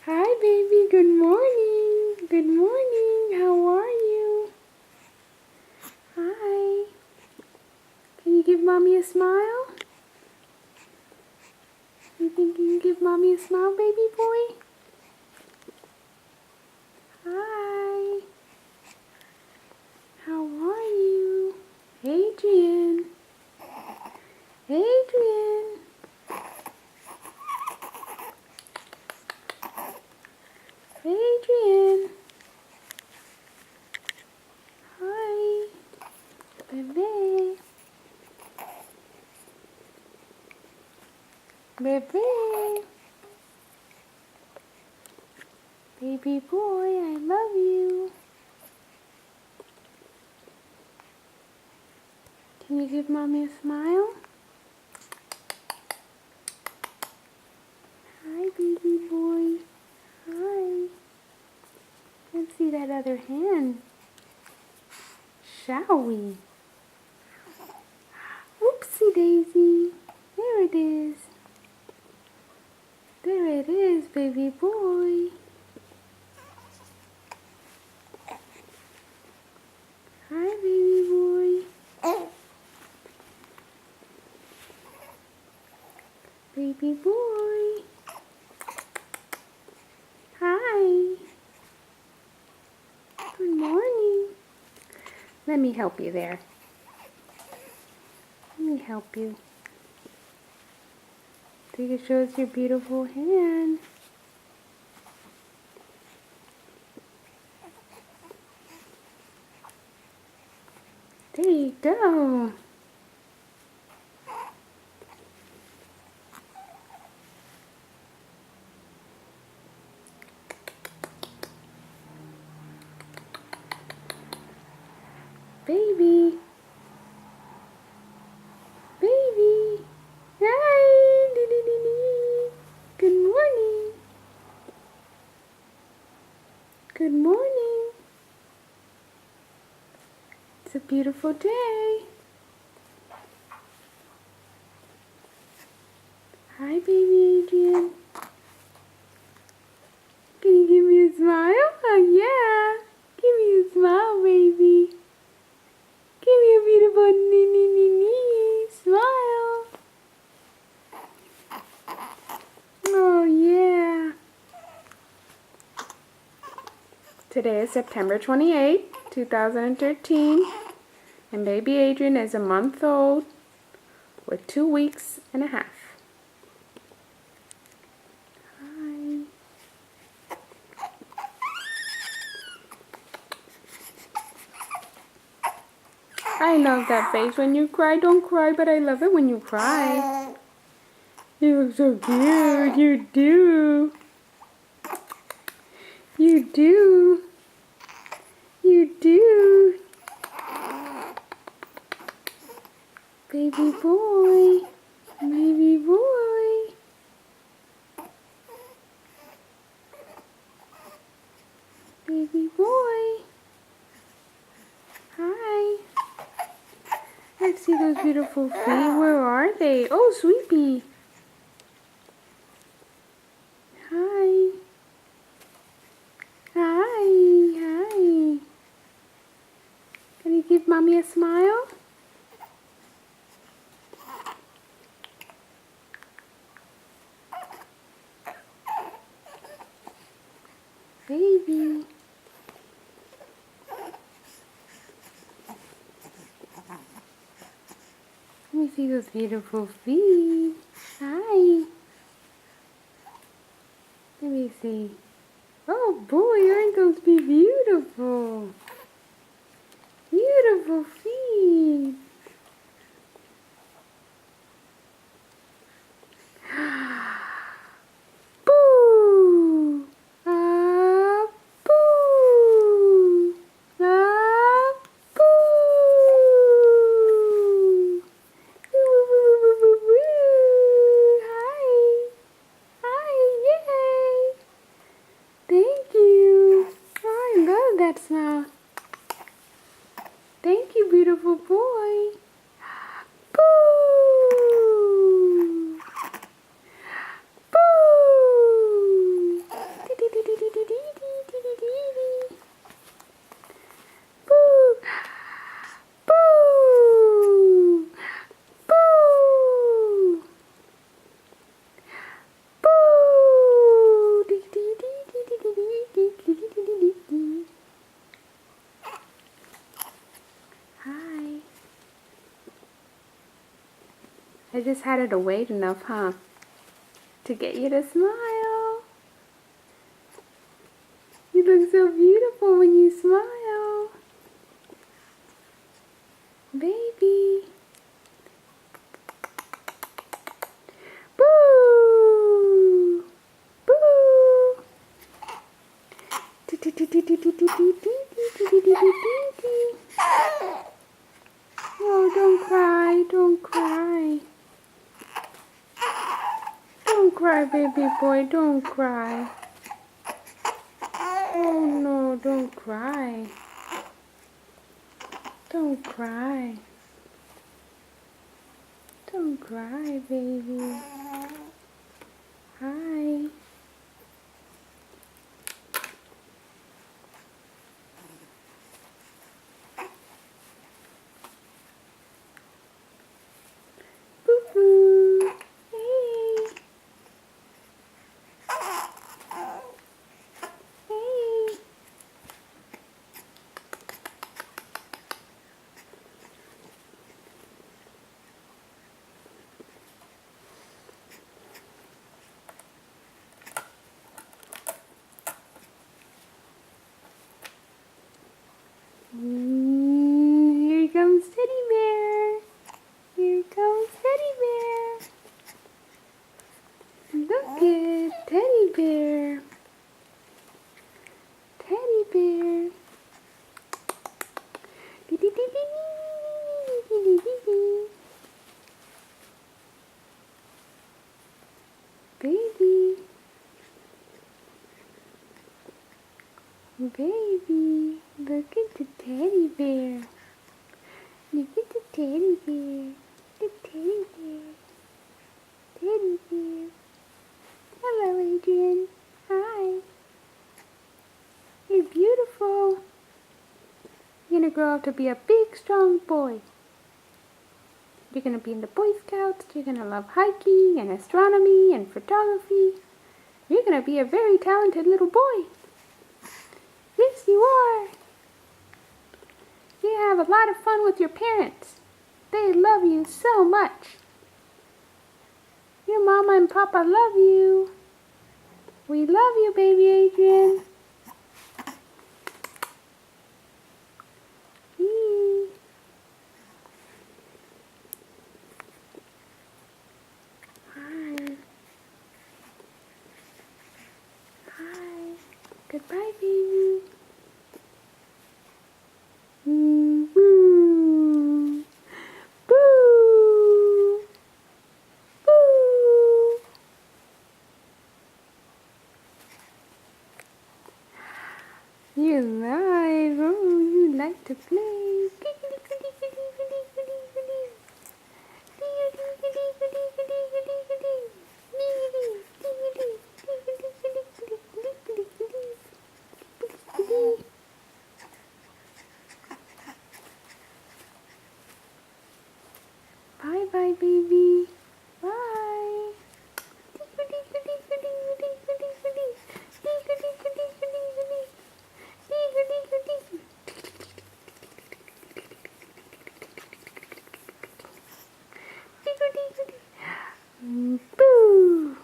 Hi, baby. Good morning. Good morning. How are you? Hi. Can you give mommy a smile? You think you can give mommy a smile, baby boy? Hi. How are you? Adrian. Adrian. Adrian. Hi. Bebe. Bebe. Baby boy, I love you. Can you give mommy a smile? Hi, baby boy. Hi. Let's see that other hand. Shall we? Oopsie daisy. There it is. There it is, baby boy. Hi, baby boy. Baby boy. Hi. Good morning. Let me help you there. Let me help you. So you can show us your beautiful hand. There you go. Baby. Baby. Hi. Dee -dee -dee -dee. Good morning. Good morning. It's a beautiful day. Hi, baby Adrian. Can you give me a smile? Oh, yeah. Give me a smile, baby. Give me a beautiful smile. Oh, yeah. Today is September 28th, 2013, and baby Adrian is a month old with 2 weeks and a half. Hi. I love that face when you cry. Don't cry, but I love it when you cry. You look so cute. You do. You do. You do. Baby boy. Baby boy. Baby boy. Hi. Let's see those beautiful feet. Where are they? Oh, Sweepy. Hi. Hi. Hi. Can you give mommy a smile? Baby. Let me see those beautiful feet. Hi. Let me see. Oh boy, aren't those beautiful? Beautiful feet. Boo! Ah, boo! Ah, boo! Hi. Hi, yay! Thank you. Oh, I love that smile. Thank you, beautiful boy. I just had to wait enough, huh? To get you to smile. You look so beautiful when you smile. Baby. Boo! Boo! Oh, don't cry, don't cry. Don't cry, baby boy, don't cry. Oh no, don't cry. Don't cry. Don't cry, baby. Hi. Boo-boo. Hey. Hey. Here comes Teddy Bear. Here comes Teddy Bear. Look at Teddy Bear. Teddy Bear. Baby. Baby. Look at the teddy bear. Look at the teddy bear. The teddy bear. Teddy bear. Hello, Adrian. Hi. You're beautiful. You're gonna grow up to be a big, strong boy. You're gonna be in the Boy Scouts. You're gonna love hiking and astronomy and photography. You're gonna be a very talented little boy. Yes, you are. You have a lot of fun with your parents. They love you so much. Your mama and papa love you. We love you, baby Adrian. Hi. Hi. Goodbye, baby. Boo. Boo. Boo. You like, oh, you like to play. Bye bye, baby. Bye. Boo.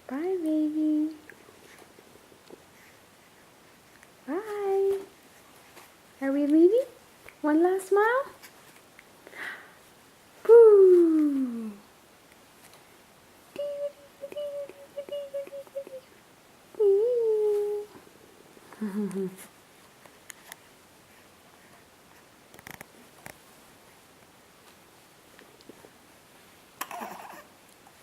Bye, baby. Bye. Are we leaving? One last smile? Boo.